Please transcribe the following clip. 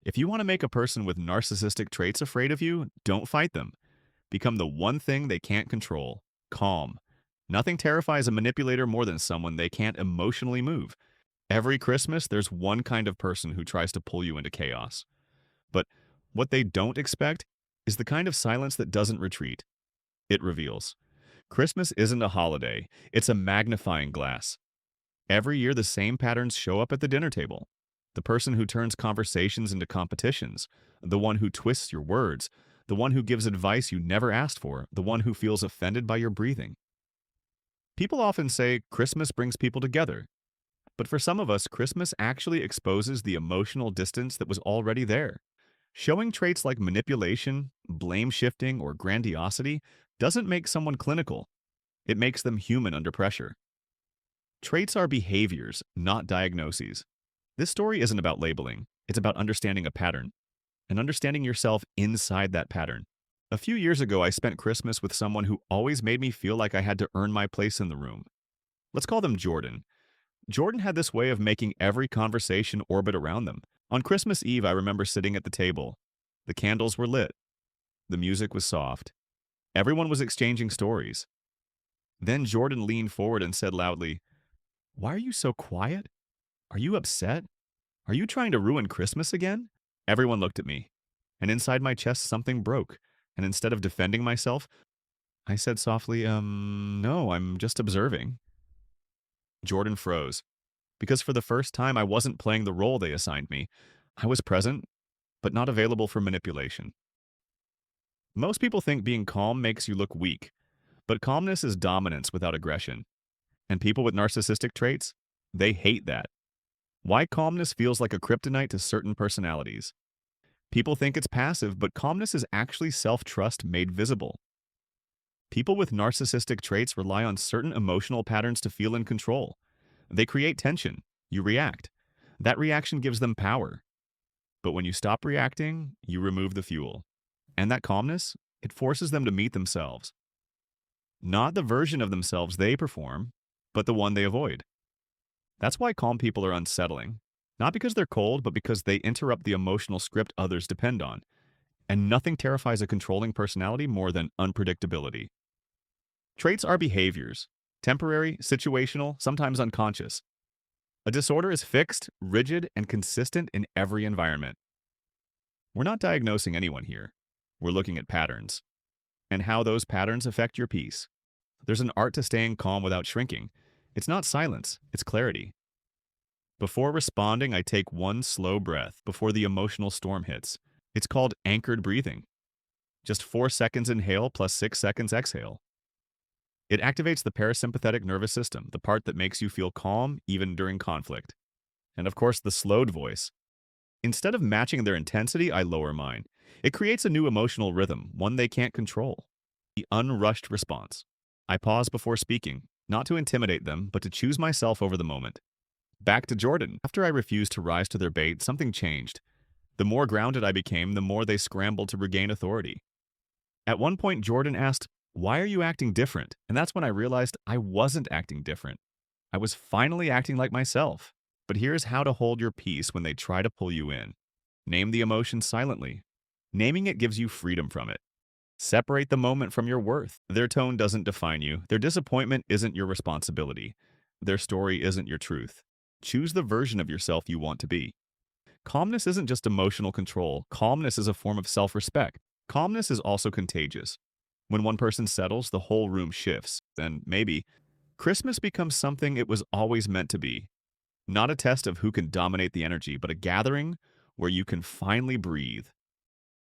If you want to make a person with narcissistic traits afraid of you, don't fight them. Become the one thing they can't control: calm. Nothing terrifies a manipulator more than someone they can't emotionally move. Every Christmas, there's one kind of person who tries to pull you into chaos. But what they don't expect is the kind of silence that doesn't retreat. It reveals. Christmas isn't a holiday, it's a magnifying glass. Every year, the same patterns show up at the dinner table. The person who turns conversations into competitions, the one who twists your words, the one who gives advice you never asked for, the one who feels offended by your breathing. People often say Christmas brings people together. But for some of us, Christmas actually exposes the emotional distance that was already there. Showing traits like manipulation, blame shifting, or grandiosity doesn't make someone clinical. It makes them human under pressure. Traits are behaviors, not diagnoses. This story isn't about labeling, it's about understanding a pattern and understanding yourself inside that pattern. A few years ago, I spent Christmas with someone who always made me feel like I had to earn my place in the room. Let's call them Jordan. Jordan had this way of making every conversation orbit around them. On Christmas Eve, I remember sitting at the table. The candles were lit. The music was soft. Everyone was exchanging stories. Then Jordan leaned forward and said loudly, "Why are you so quiet? Are you upset? Are you trying to ruin Christmas again?" Everyone looked at me, and inside my chest something broke, and instead of defending myself, I said softly, no, I'm just observing." Jordan froze, because for the first time I wasn't playing the role they assigned me. I was present, but not available for manipulation. Most people think being calm makes you look weak, but calmness is dominance without aggression. And people with narcissistic traits, they hate that. Why calmness feels like a kryptonite to certain personalities. People think it's passive, but calmness is actually self-trust made visible. People with narcissistic traits rely on certain emotional patterns to feel in control. They create tension. You react. That reaction gives them power. But when you stop reacting, you remove the fuel. And that calmness, it forces them to meet themselves. Not the version of themselves they perform, but the one they avoid. That's why calm people are unsettling. Not because they're cold, but because they interrupt the emotional script others depend on. And nothing terrifies a controlling personality more than unpredictability. Traits are behaviors. Temporary, situational, sometimes unconscious. A disorder is fixed, rigid, and consistent in every environment. We're not diagnosing anyone here. We're looking at patterns and how those patterns affect your peace. There's an art to staying calm without shrinking. It's not silence, it's clarity. Before responding, I take one slow breath before the emotional storm hits. It's called anchored breathing. Just 4 seconds inhale plus 6 seconds exhale. It activates the parasympathetic nervous system, the part that makes you feel calm even during conflict. And of course, the slowed voice. Instead of matching their intensity, I lower mine. It creates a new emotional rhythm, one they can't control. The unrushed response. I pause before speaking, not to intimidate them, but to choose myself over the moment. Back to Jordan. After I refused to rise to their bait, something changed. The more grounded I became, the more they scrambled to regain authority. At one point, Jordan asked, "Why are you acting different?" And that's when I realized I wasn't acting different. I was finally acting like myself. But here's how to hold your peace when they try to pull you in. Name the emotion silently. Naming it gives you freedom from it. Separate the moment from your worth. Their tone doesn't define you. Their disappointment isn't your responsibility. Their story isn't your truth. Choose the version of yourself you want to be. Calmness isn't just emotional control. Calmness is a form of self-respect. Calmness is also contagious. When one person settles, the whole room shifts. Then maybe Christmas becomes something it was always meant to be. Not a test of who can dominate the energy, but a gathering where you can finally breathe.